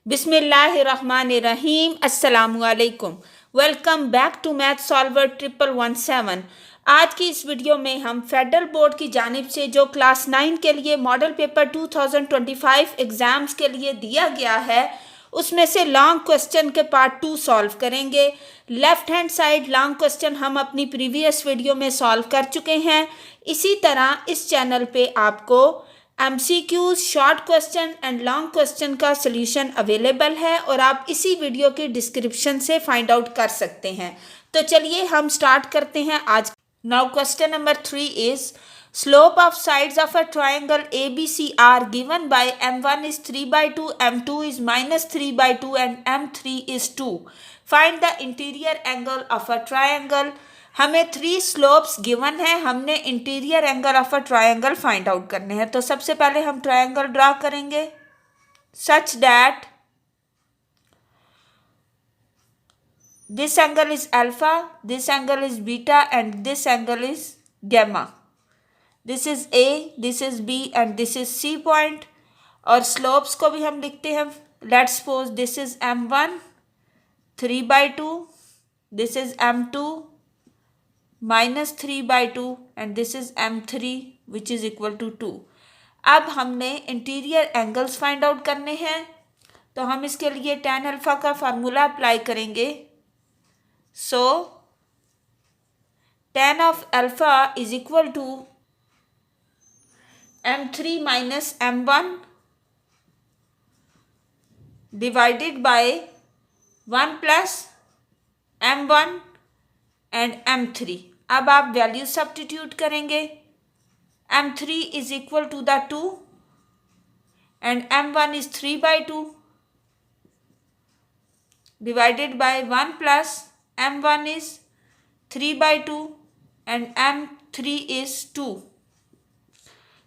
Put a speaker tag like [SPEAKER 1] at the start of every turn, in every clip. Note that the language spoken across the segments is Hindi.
[SPEAKER 1] बिस्मिल्लाहिर्रहमानिर्रहीम। अस्सलामुअलैकुम। Welcome back to math solver 1117। आज की इस वीडियो में हम फेडरल बोर्ड की जानिब से जो क्लास 9 के लिए मॉडल पेपर 2025 एग्ज़ाम्स के लिए दिया गया है उसमें से लॉन्ग क्वेश्चन के पार्ट 2 सॉल्व करेंगे। Left hand side long question हम अपनी प्रीवियस वीडियो में सॉल्व कर चुके हैं। इसी तरह इस चैनल पे आपको MCQs, short question and long question का सोल्यूशन अवेलेबल है और आप इसी वीडियो के डिस्क्रिप्शन से फाइंड आउट कर सकते हैं। तो चलिए हम स्टार्ट करते हैं आज। Now question number 3 is slope of sides of a triangle ABC are given by M1 is 3/2, M2 is -3/2 and M3 is 2. Find the interior angle of a triangle. हमें 3 स्लोप्स गिवन है, हमने interior angle of a triangle find out करने हैं। तो सबसे पहले हम ट्रायंगल ड्रा करेंगे such that this angle is alpha, this angle is beta and this angle is gamma. This is A, this is B and this is C point. और स्लोप्स को भी हम लिखते हैं। Let's suppose this is M1 3/2, this is M2 -3/2 and this is M3 which is equal to 2. अब हमने इंटीरियर एंगल्स फाइंड आउट करने हैं, तो हम इसके लिए tan अल्फा का फार्मूला अप्लाई करेंगे। So tan of alpha is equal to M3 minus M1 divided by 1 plus M1 and M3। अब आप वैल्यू सब्स्टिट्यूट करेंगे। M3 is equal to the 2 and M1 is 3/2 divided by 1 plus M1 is 3/2 and M3 is 2.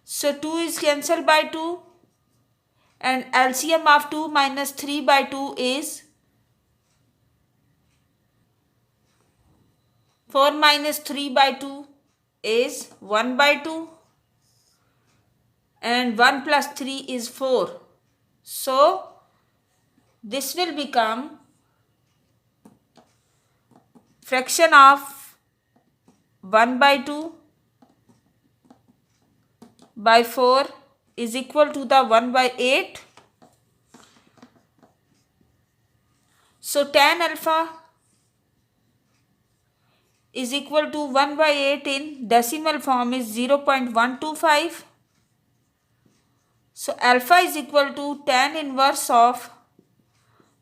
[SPEAKER 1] So 2 is cancelled by 2 and LCM of 2 minus 3/2 is 4 minus 3/2 is 1/2 and 1 plus 3 is 4. So this will become fraction of 1/2 by 4 is equal to the 1/8. So tan alpha is equal to 1/8 in decimal form is 0.125. So alpha is equal to tan inverse of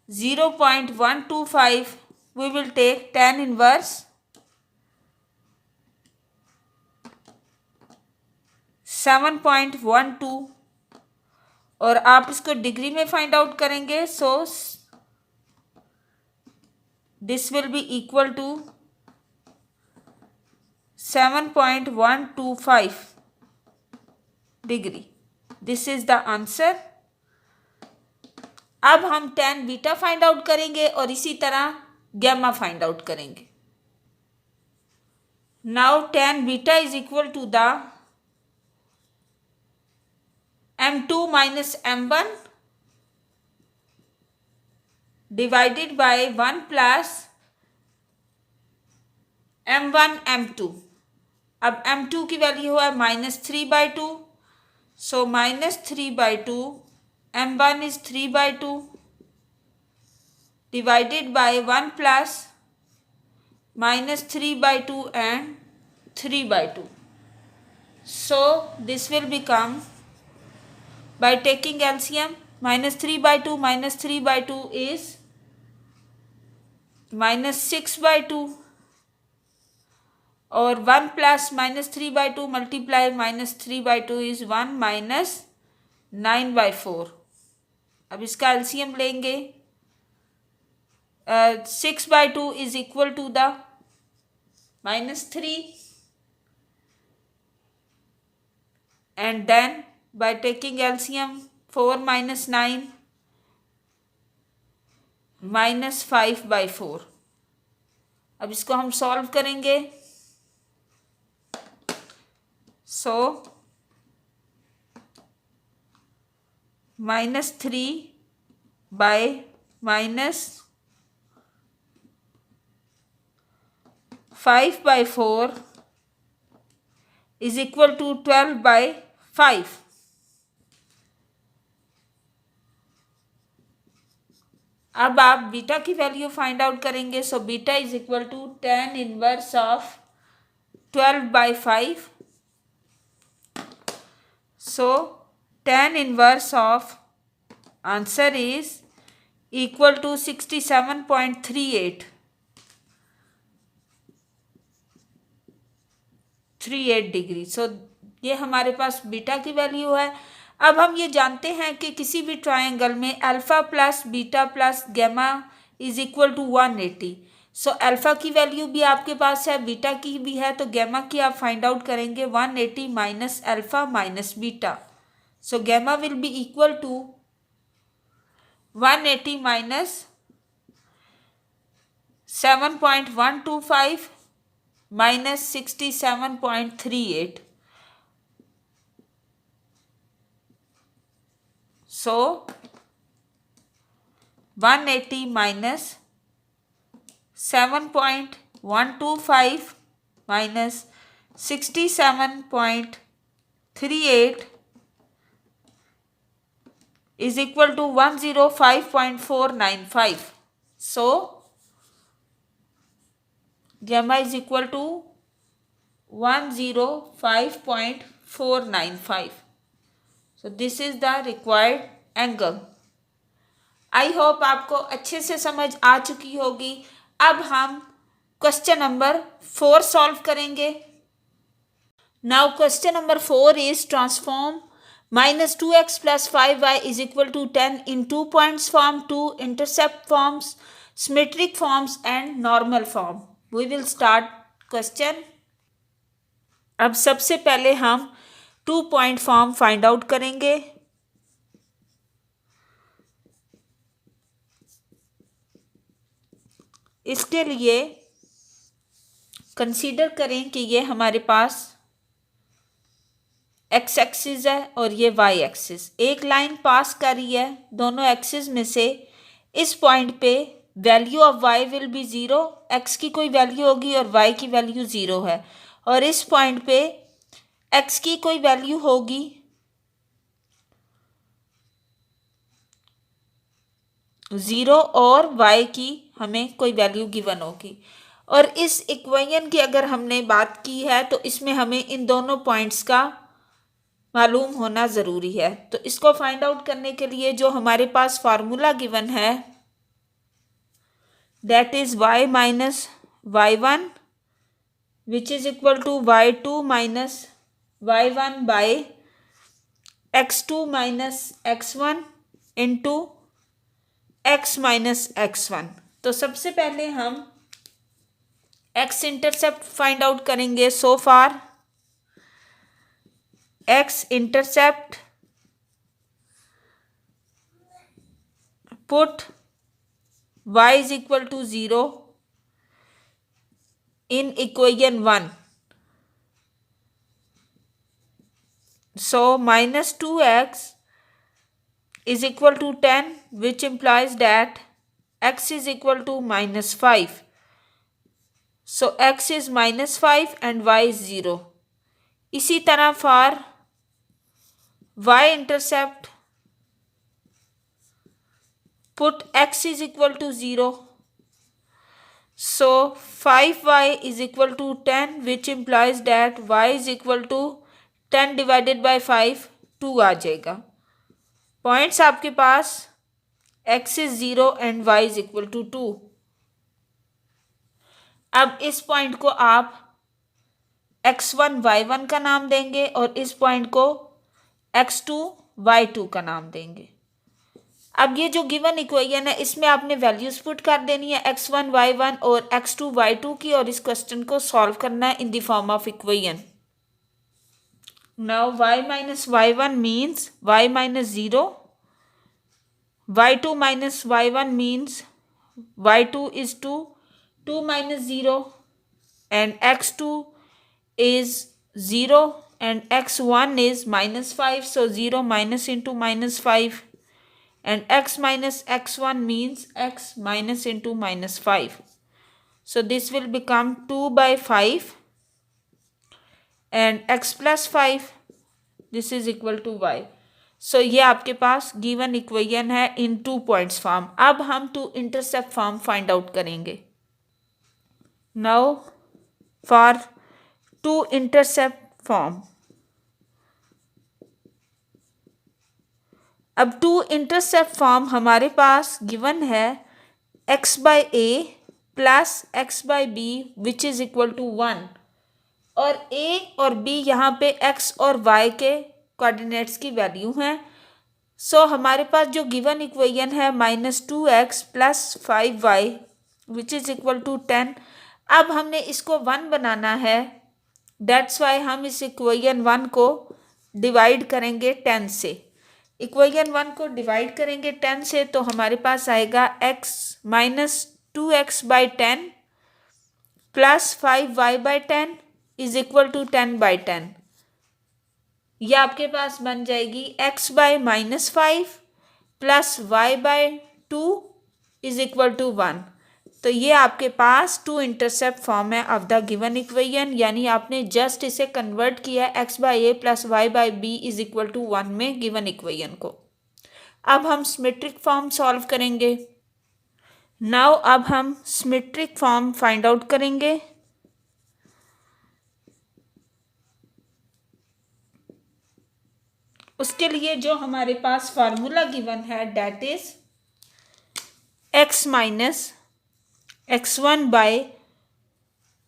[SPEAKER 1] 0.125. We will take tan inverse 7.12 और आप इसको डिग्री में फाइंड आउट करेंगे। So this will be equal to 7.125 degree. This is the answer. अब हम tan बीटा फाइंड आउट करेंगे और इसी तरह गैमा फाइंड आउट करेंगे। Now tan beta is equal to the M2 minus M1 divided by 1 plus M1 M2. अब M2 की वैल्यू हुआ -3/2. सो -3/2 M1 is 3/2 divided by 1 plus -3/2 and 3/2. So this will become, by taking LCM, -3/2 -3/2 is -6/2 और 1 प्लस -3/2 मल्टीप्लाई -3/2 इज 1 minus 9/4. अब इसका LCM लेंगे। 6/2 is equal to the -3 and then by taking LCM 4 minus 9 minus 5/4. अब इसको हम सॉल्व करेंगे। सो -3 by minus 5/4 is equal to 12/5. अब आप बीटा की वैल्यू फाइंड आउट करेंगे. So beta is equal to tan inverse of 12/5. So tan inverse of answer is equal to 67.38 degree. So ये हमारे पास बीटा की वैल्यू है. अब हम ये जानते हैं कि किसी भी ट्रायंगल में alpha plus beta plus gamma is equal to 180. So alpha की वैल्यू भी आपके पास है, बीटा की भी है, तो गैमा की आप फाइंड आउट करेंगे 180 minus alpha minus beta. So gamma will be equal to 180 minus 7.125 minus 67.38. So 180 minus 7.125 minus 67.38 is equal to 105.495. So gamma is equal to 105.495. So this is the required angle. I hope आपको अच्छे से समझ आ चुकी होगी. अब हम क्वेश्चन नंबर 4 सॉल्व करेंगे. Now question number 4 is transform minus 2x plus 5y is equal to 10 in 2 points form, 2 intercept forms, symmetric forms and normal form. We will start question. अब सबसे पहले हम 2 point form find out करेंगे. इसके लिए कंसीडर करें कि ये हमारे पास एक्स एक्सिस है और ये वाई एक्सिस. एक लाइन पास कर रही है दोनों एक्सिस में से. इस पॉइंट पे value of y will be 0. X की कोई वैल्यू होगी और वाई की वैल्यू 0 है. और इस पॉइंट पे एक्स की कोई वैल्यू होगी 0 और वाई की हमें कोई वैल्यू गिवन होगी. और इस इक्वेशन की अगर हमने बात की है तो इसमें हमें इन दोनों पॉइंट्स का मालूम होना ज़रूरी है. तो इसको फाइंड आउट करने के लिए जो हमारे पास फार्मूला गिवन है that is y minus y1 which is equal to y2 minus y1 by x2 minus x1 into x minus x1. तो सबसे पहले हम x इंटरसेप्ट फाइंड आउट करेंगे. सो फार x intercept, put y is equal to 0 in equation 1. So minus 2x is equal to 10, which implies that x is equal to minus 5. So x is minus 5 and y is 0. इसी तरह for y intercept, put x is equal to 0. So 5y is equal to 10, which implies that y is equal to 10 divided by 5, 2 आ जाएगा. पॉइंट्स आपके पास x is 0 and y is equal to 2. अब इस पॉइंट को आप x1 y1 का नाम देंगे और इस पॉइंट को x2 y2 का नाम देंगे. अब ये जो गिवन इक्वेशन है इसमें आपने वैल्यूज पुट कर देनी है x1 y1 और x2 y2 की और इस क्वेश्चन को सॉल्व करना है in the form of equation. Now y minus y1 means y minus 0, y2 minus y1 means y2 is 2, 2 minus 0 and x2 is 0 and x1 is minus 5. So 0 minus into minus 5 and x minus x1 means x minus into minus 5. So this will become 2 by 5 and x plus 5, this is equal to y. सो ये आपके पास गिवन इक्वेशन है इन 2 पॉइंट्स फॉर्म. अब हम 2 इंटरसेप्ट फॉर्म फाइंड आउट करेंगे. Now for 2 intercept form. अब 2 इंटरसेप्ट फॉर्म हमारे पास गिवन है x by a plus x by b which is equal to 1. और a और b यहाँ पे x और y के कोऑर्डिनेट्स की वैल्यू हैं. सो हमारे पास जो गिवन इक्वेशन है -2x plus 5y which is equal to 10. अब हमने इसको 1 बनाना है. दैट्स वाई हम इस इक्वेशन 1 को डिवाइड करेंगे 10 से. इक्वेशन 1 को डिवाइड करेंगे 10 से तो हमारे पास आएगा x minus 2x by 10 plus 5y by 10 is equal to 10 by 10. ये आपके पास बन जाएगी x by -5 plus y by 2 is equal to 1. तो ये आपके पास 2 इंटरसेप्ट फॉर्म है ऑफ द गिवन इक्वेशन. यानी आपने जस्ट इसे कन्वर्ट किया है x by a plus y by b is equal to 1 में गिवन इक्वेशन को. अब हम सिमेट्रिक फॉर्म सॉल्व करेंगे. नाउ अब हम सिमेट्रिक फॉर्म फाइंड आउट करेंगे. उसके लिए जो हमारे पास फार्मूला गिवन है that is x minus x1 by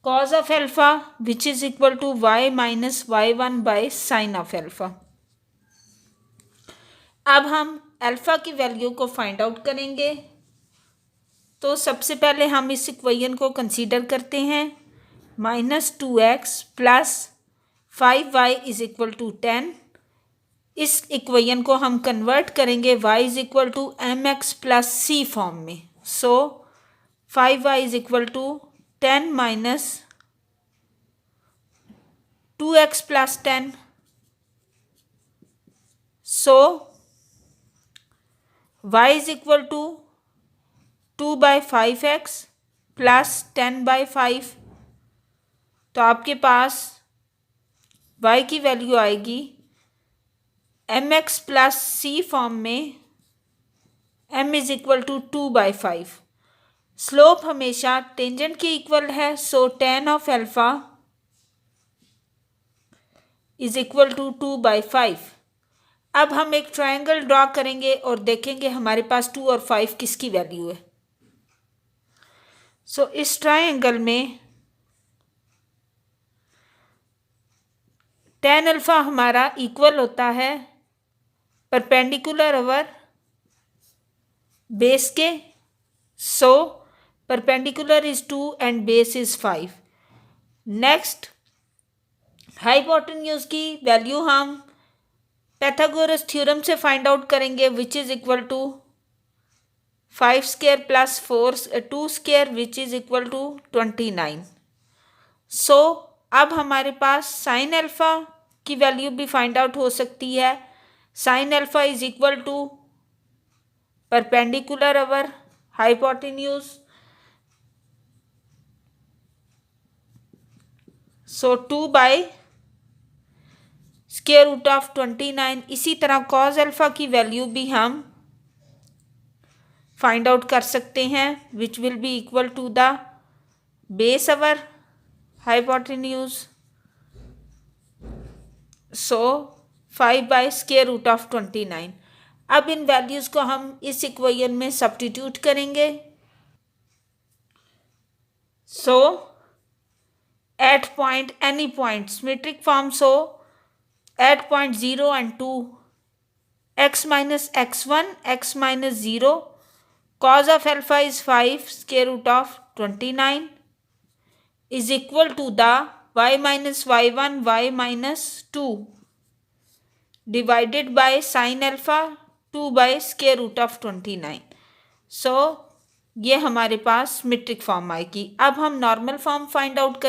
[SPEAKER 1] cos of alpha which is equal to y minus y1 by sine of alpha. अब हम एल्फा की वैल्यू को फाइंड आउट करेंगे. तो सबसे पहले हम इस इक्वेशन को कंसीडर करते हैं. -2x plus 5y is equal to 10. इस इक्वेशन को हम कन्वर्ट करेंगे y is equal to m x plus c form में. So 5y is equal to 10 minus 2x plus 10. So y is equal to 2 by 5x plus 10 by 5. तो आपके पास y की वैल्यू आएगी m x plus c form में m is equal to 2 by 5. Slope हमेशा टेंजेंट के इक्वल है. So tan of alpha is equal to 2 by 5. अब हम एक ट्रायंगल ड्रॉ करेंगे और देखेंगे हमारे पास 2 और 5 किसकी वैल्यू है. सो इस ट्रायंगल में tan अल्फा हमारा इक्वल होता है परपेंडिकुलर ओवर बेस के. So perpendicular is 2 and base is 5. Next hypotenuse की वैल्यू हम पैथागोरस थ्योरम से फाइंड आउट करेंगे which is equal to 5 square plus 2 square which is equal to 29. So अब हमारे पास साइन अल्फा की वैल्यू भी फाइंड आउट हो सकती है. Sine alpha is equal to perpendicular over hypotenuse. So 2 by square root of 29. इसी तरह कॉज अल्फा की वैल्यू भी हम फाइंड आउट कर सकते हैं which will be equal to the base over hypotenuse. So 5 by square root of 29. अब इन वैल्यूज़ को हम इस इक्वेशन में सब्स्टिट्यूट करेंगे. So at point any point symmetric form. So at point 0 and 2 x minus x1 x minus 0 cos of alpha is 5 square root of 29 is equal to the y minus y1 y minus 2 divided by sin alpha 2 by square root of 29. So ये हमारे पास सिमेट्रिक फॉर्म आएगी. अब हम नॉर्मल फॉर्म फाइंड आउट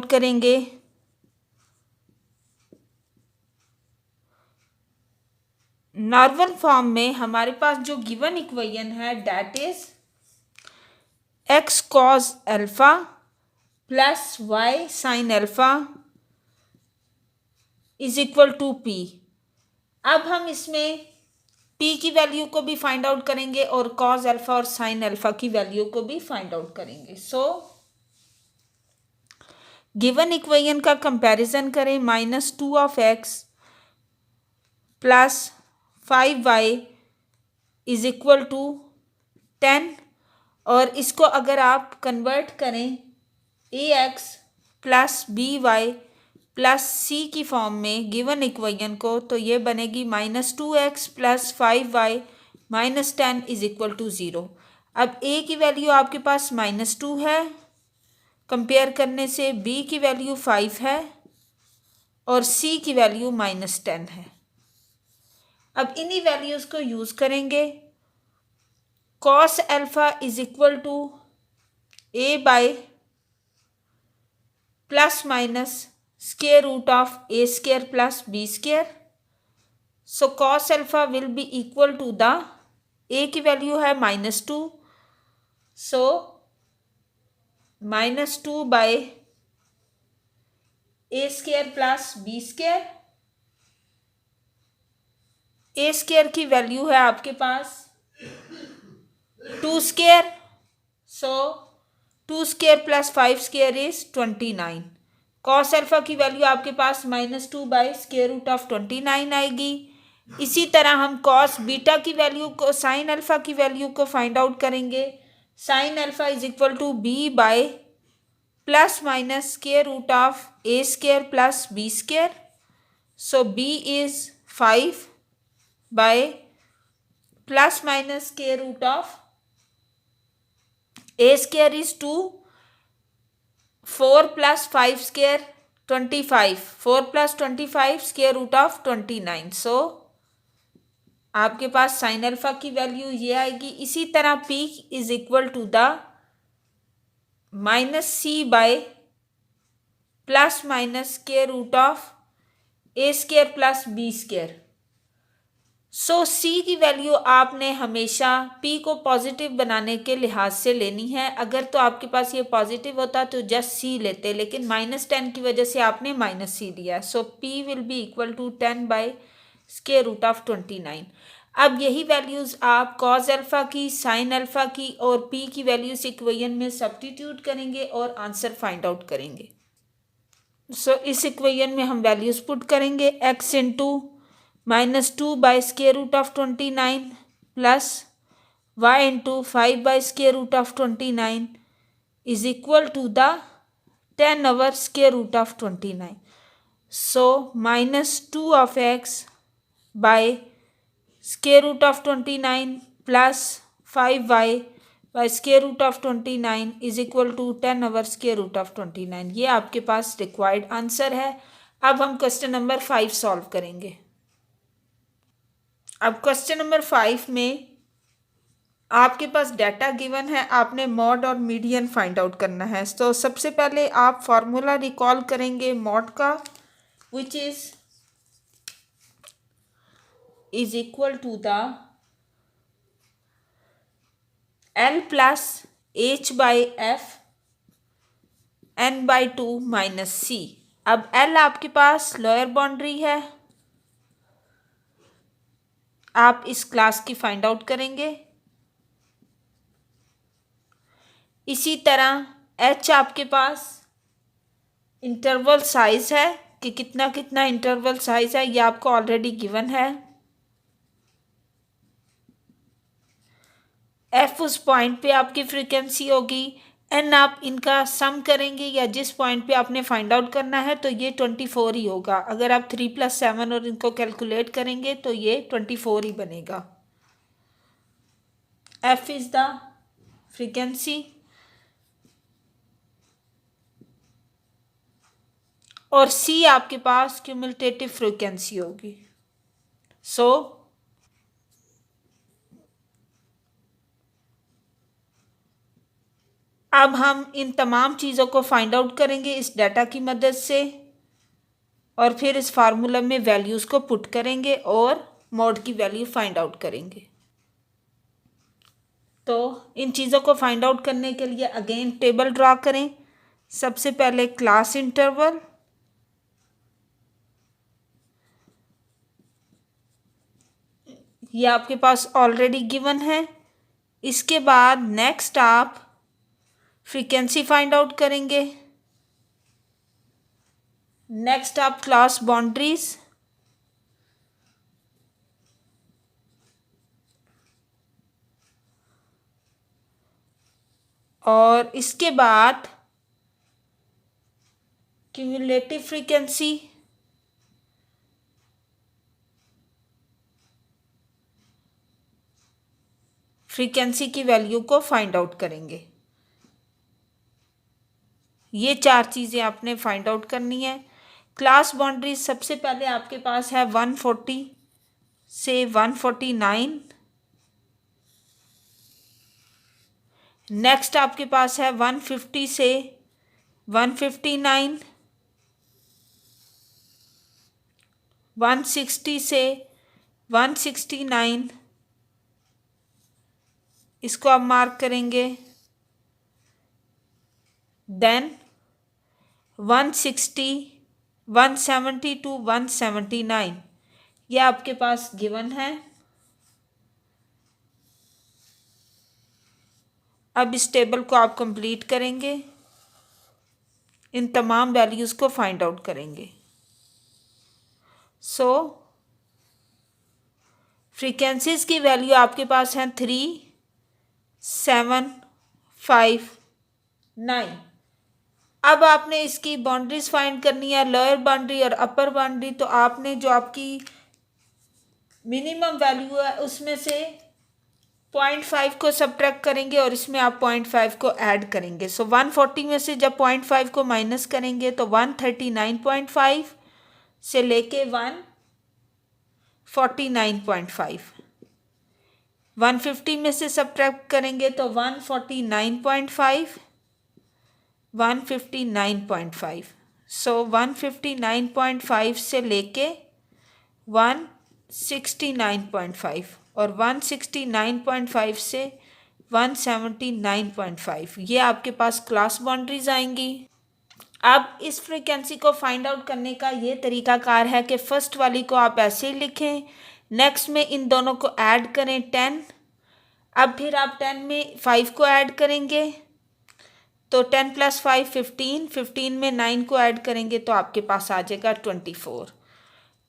[SPEAKER 1] करेंगे. नॉर्मल फॉर्म में हमारे पास जो गिवन इक्वेशन है that is x cos alpha plus y sine alpha is equal to p. अब हम इसमें पी की वैल्यू को भी फाइंड आउट करेंगे और कॉस अल्फा और साइन अल्फा की वैल्यू को भी फाइंड आउट करेंगे। सो गिवन इक्वेशन का कंपैरिजन करें, -2 of x plus 5y is equal to 10, और इसको अगर आप कन्वर्ट करें ax plus by plus c की फॉर्म में गिवन इक्वेशन को, तो ये बनेगी -2x plus 5y minus 10 is equal to 0। अब a की वैल्यू आपके पास -2 है, कंपेयर करने से b की वैल्यू 5 है और c की वैल्यू -10 है। अब इन्हीं वैल्यूज़ को यूज़ करेंगे। Cos alpha is equal to a by plus minus square root of a square plus b square. So cos alpha will be equal to the a की वैल्यू है -2, so -2 by a square plus b square. A square की वैल्यू है आपके पास 2 square, so 2 square plus 5 square is 29। Cos alpha की वैल्यू आपके पास -2 बाय स्क्वायर रूट ऑफ 29 आएगी। इसी तरह हम कॉस बीटा की वैल्यू को, साइन अल्फा की वैल्यू को फाइंड आउट करेंगे। Sine alpha is equal to b by plus minus square root of a square plus b square. So b is 5 by plus minus square root of a square is 2, 4 plus 5 square 25, 4 plus 25 square root of 29। So आपके पास साइन अल्फा की वैल्यू ये आएगी। इसी तरह p is equal to the -c by plus minus square root of a square plus b square. So c की वैल्यू आपने हमेशा p को पॉजिटिव बनाने के लिहाज से लेनी है। अगर तो आपके पास ये पॉजिटिव होता तो जस्ट c लेते, लेकिन -10 की वजह से आपने -c लिया। So p will be equal to 10 by square root of 29। अब यही वैल्यूज़ आप कॉस अल्फा की, साइन अल्फा की और p की वैल्यूज इक्वेशन में सब्स्टिट्यूट करेंगे और आंसर फाइंड आउट करेंगे। सो इस इक्वेशन में हम वैल्यूज़ पुट करेंगे। x into -2 by square root of 29 plus y into 5 by square root of 29 is equal to the 10 over square root of 29। So -2 of x by square root of 29 plus 5y by square root of 29 is equal to 10 over square root of 29। ये आपके पास रिक्वायर्ड आंसर है। अब हम क्वेश्चन नंबर 5 सॉल्व करेंगे। अब क्वेश्चन नंबर 5 में आपके पास डाटा गिवन है, आपने मॉड और मीडियन फाइंड आउट करना है। तो सबसे पहले आप फॉर्मूला रिकॉल करेंगे मॉड का, which is equal to the L plus H by F N by 2 minus C। अब L आपके पास लोअर बाउंड्री है, आप इस क्लास की फाइंड आउट करेंगे। इसी तरह H आपके पास इंटरवल साइज है कि कितना कितना इंटरवल साइज है, ये आपको ऑलरेडी गिवन है। F उस पॉइंट पे आपकी फ्रीक्वेंसी होगी, N आप इनका सम करेंगे या जिस पॉइंट पे आपने फाइंड आउट करना है, तो ये 24 ही होगा। अगर आप 3 + 7 और इनको कैलकुलेट करेंगे तो ये 24 ही बनेगा। F इज द फ्रीक्वेंसी और C आपके पास क्यूमुलेटिव फ्रीक्वेंसी होगी। सो अब हम इन तमाम चीज़ों को फाइंड आउट करेंगे इस डाटा की मदद से और फिर इस फार्मूला में वैल्यूज़ को पुट करेंगे और मोड की वैल्यू फाइंड आउट करेंगे। तो इन चीज़ों को फाइंड आउट करने के लिए अगेन टेबल ड्रा करें। सबसे पहले क्लास इंटरवल, ये आपके पास ऑलरेडी गिवन है। इसके बाद नेक्स्ट आप फ्रीक्वेंसी फाइंड आउट करेंगे। नेक्स्ट आप क्लास बाउंड्रीज, और इसके बाद क्यूमुलेटिव फ्रीक्वेंसी, फ्रीक्वेंसी की वैल्यू को फाइंड आउट करेंगे। ये 4 चीज़ें आपने फाइंड आउट करनी है। क्लास बाउंड्री सबसे पहले आपके पास है 140 से 149। नेक्स्ट आपके पास है 150 से 159, 160 से 169, इसको आप मार्क करेंगे। देन 160, 170 टू 179, ये आपके पास गिवन है। अब इस टेबल को आप कंप्लीट करेंगे, इन तमाम वैल्यूज़ को फाइंड आउट करेंगे। सो फ्रीक्वेंसीज की वैल्यू आपके पास है 3, 7, 5, 9। अब आपने इसकी बाउंड्रीज फाइंड करनी है, लोअर बाउंड्री और अपर बाउंड्री। तो आपने जो आपकी मिनिमम वैल्यू है उसमें से 0.5 को सब्ट्रैक्ट करेंगे और इसमें आप 0.5 को ऐड करेंगे। सो 140 में से जब 0.5 को माइनस करेंगे तो 139.5 से लेके 149.5। 150 में से सब्ट्रैक्ट करेंगे तो 149.5, 159.5। सो 159.5 से लेके 169.5 और 169.5 से 179.5, ये आपके पास क्लास बाउंड्रीज आएंगी। अब इस फ्रीक्वेंसी को फाइंड आउट करने का ये तरीकाकार है कि फर्स्ट वाली को आप ऐसे ही लिखें, नेक्स्ट में इन दोनों को ऐड करें 10। अब फिर आप 10 में 5 को ऐड करेंगे तो 10 + 5 15, 15 में 9 को ऐड करेंगे तो आपके पास आ जाएगा 24।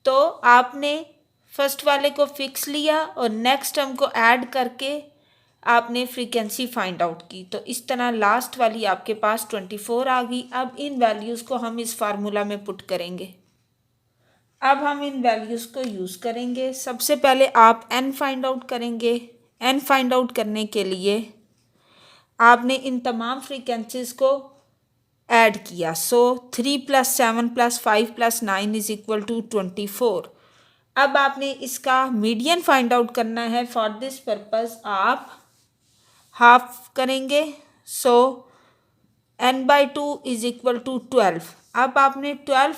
[SPEAKER 1] तो आपने फर्स्ट वाले को फिक्स लिया और नेक्स्ट टर्म को ऐड करके आपने फ्रीक्वेंसी फाइंड आउट की। तो इस तरह लास्ट वाली आपके पास 24 आ गई। अब इन वैल्यूज़ को हम इस फार्मूला में पुट करेंगे। अब हम इन वैल्यूज़ को यूज़ करेंगे। सबसे पहले आप n फाइंड आउट करेंगे। n फाइंड आउट करने के लिए आपने इन तमाम फ्रीक्वेंसीज़ को ऐड किया। सो 3 + 7 + 5 + 9 = 24। अब आपने इसका मीडियन फाइंड आउट करना है। फॉर दिस पर्पज़ आप हाफ करेंगे। सो n/2 = 12। अब आपने 12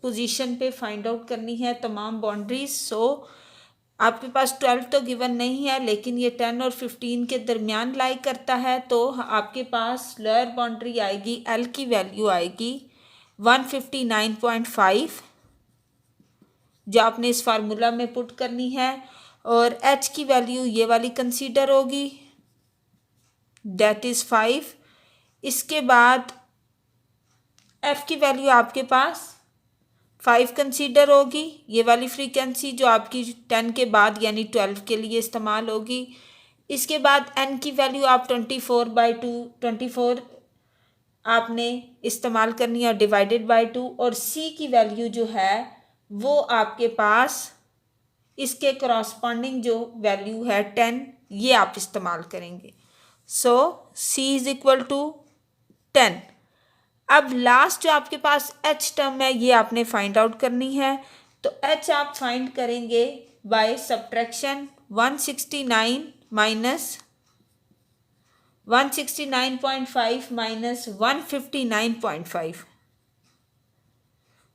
[SPEAKER 1] पोजीशन पे फाइंड आउट करनी है तमाम बाउंड्रीज। सो आपके पास 12 तो गिवन नहीं है, लेकिन ये 10 और 15 के दरमियान लाई करता है। तो आपके पास लोअर बाउंड्री आएगी, L की वैल्यू आएगी 159.5, जो आपने इस फार्मूला में पुट करनी है। और H की वैल्यू ये वाली कंसीडर होगी, दैट इज़ 5। इसके बाद F की वैल्यू आपके पास 5 कंसीडर होगी, ये वाली फ्रीक्वेंसी जो आपकी 10 के बाद यानी 12 के लिए इस्तेमाल होगी। इसके बाद N की वैल्यू आप 24/2, 24 आपने इस्तेमाल करनी है डिवाइडेड बाय 2। और C की वैल्यू जो है वो आपके पास इसके करॉस्पॉन्डिंग जो वैल्यू है 10, ये आप इस्तेमाल करेंगे। सो C = 10। अब लास्ट जो आपके पास H टर्म है ये आपने फाइंड आउट करनी है। तो H आप फाइंड करेंगे by subtraction 169 minus 169.5 minus 159.5।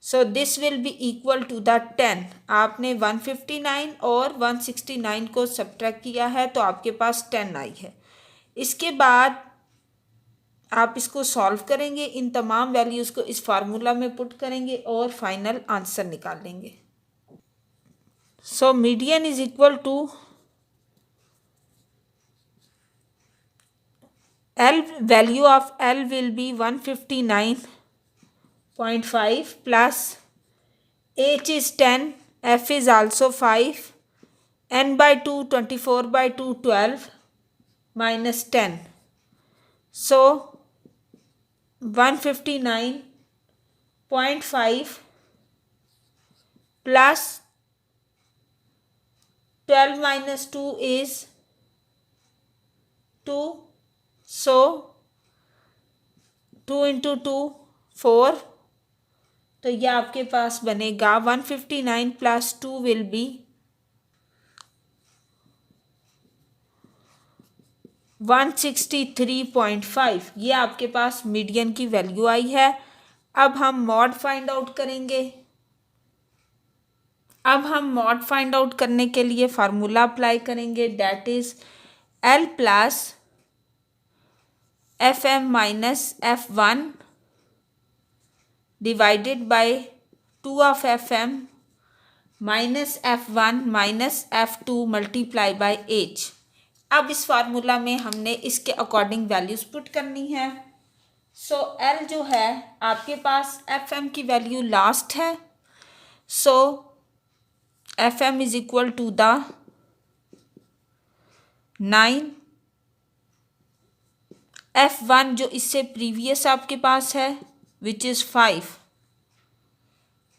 [SPEAKER 1] So this will be equal to the 10। आपने 159 और 169 को सब्ट्रैक्ट किया है तो आपके पास 10 आई है। इसके बाद आप इसको सॉल्व करेंगे, इन तमाम वैल्यूज़ को इस फार्मूला में पुट करेंगे और फाइनल आंसर निकाल लेंगे। So median is equal to L, value of L will be 159.5 plus H is 10, F is also 5, N by 2 24 by 2 12 minus 10. So 159.5 plus 12 minus 2 is 2. So 2 into 2 4, तो ये आपके पास बनेगा 159 प्लस 2 विल बी 163.5। ये आपके पास मीडियन की वैल्यू आई है। अब हम मॉड फाइंड आउट करेंगे। अब हम मॉड फाइंड आउट करने के लिए फार्मूला अप्लाई करेंगे, that is L plus FM minus F1 divided by 2 of FM minus F1 minus F2 multiply by H। अब इस फार्मूला में हमने इसके अकॉर्डिंग वैल्यूज पुट करनी है। सो L जो है आपके पास FM की वैल्यू लास्ट है, so FM is equal to the 9, F1 जो इससे प्रीवियस आपके पास है विच इज़ 5।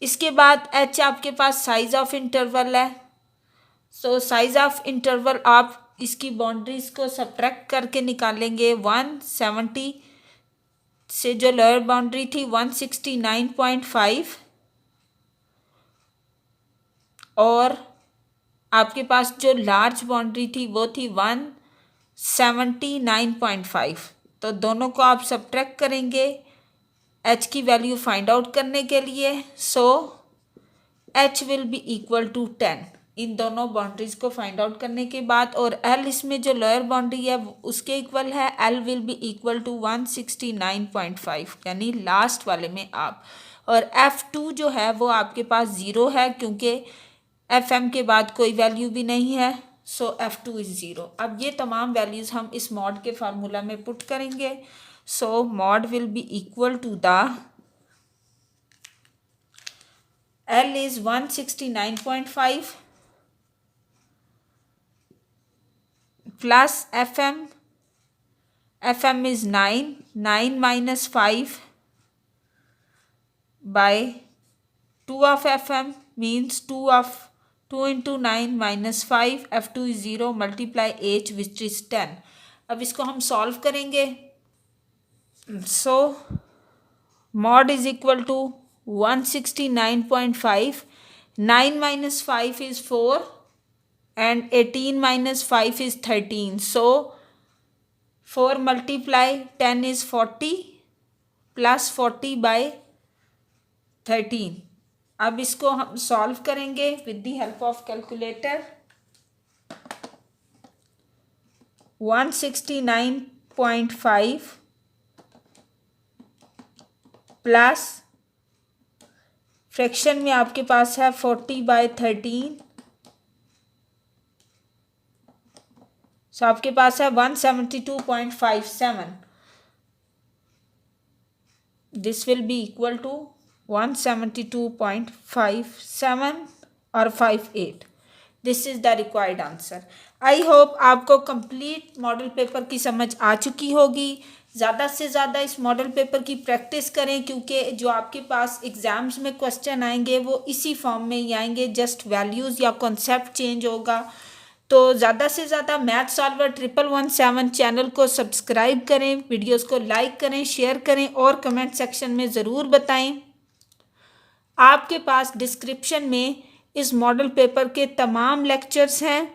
[SPEAKER 1] इसके बाद H आपके पास साइज ऑफ इंटरवल है। सो साइज ऑफ इंटरवल आप इसकी बाउंड्रीज को सब्ट्रैक्ट करके निकालेंगे। 170 से जो लोअर बाउंड्री थी 169.5 और आपके पास जो लार्ज बाउंड्री थी वो थी 179.5। तो दोनों को आप सब्ट्रैक्ट करेंगे H की वैल्यू फाइंड आउट करने के लिए। So H will be equal to 10 इन दोनों बाउंड्रीज को फाइंड आउट करने के बाद, और L इसमें जो लोअर बाउंड्री है उसके इक्वल है। L will be equal to 169.5 यानी लास्ट वाले में आप, और F2 जो है वो आपके पास 0 है क्योंकि FM के बाद कोई वैल्यू भी नहीं है। सो F2 इज 0। अब ये तमाम वैल्यूज हम इस मॉड के फार्मूला में पुट करेंगे। So mode will be equal to the L is 169.5 plus FM is 9 minus 5 by 2 of FM means 2 into 9 minus 5, F2 is 0 multiply H which is 10। अब इसको हम सॉल्व करेंगे। So mode is equal to 169.5, 9 minus 5 is 4 and 18 minus 5 is 13। So 4 multiply 10 is 40 plus 40 by 13। अब इसको हम सॉल्व करेंगे with the help of calculator. 169.5 plus fraction में आपके पास है 40/13, सो आपके पास है 172.57। This will be equal to 172.57 और 58। This is the required answer. I hope आपको कंप्लीट मॉडल पेपर की समझ आ चुकी होगी। ज़्यादा से ज़्यादा इस मॉडल पेपर की प्रैक्टिस करें क्योंकि जो आपके पास एग्ज़ाम्स में क्वेश्चन आएंगे वो इसी फॉर्म में ही आएंगे, जस्ट वैल्यूज़ या कॉन्सेप्ट चेंज होगा। तो ज़्यादा से ज़्यादा मैथ सॉल्वर 1117 चैनल को सब्सक्राइब करें, वीडियोज़ को लाइक करें, शेयर करें और कमेंट सेक्शन में ज़रूर बताएं। आपके पास डिस्क्रिप्शन में इस मॉडल पेपर के तमाम लेक्चर्स हैं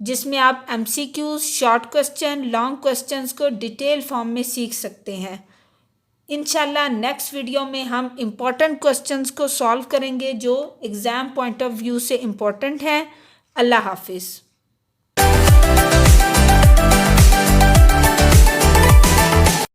[SPEAKER 1] जिसमें आप MCQs, short question, long questions को डिटेल फॉर्म में सीख सकते हैं। इंशाल्लाह नेक्स्ट वीडियो में हम इम्पॉर्टेंट क्वेश्चंस को सॉल्व करेंगे जो एग्ज़ाम पॉइंट ऑफ व्यू से इम्पॉर्टेंट हैं। अल्लाह हाफिज़।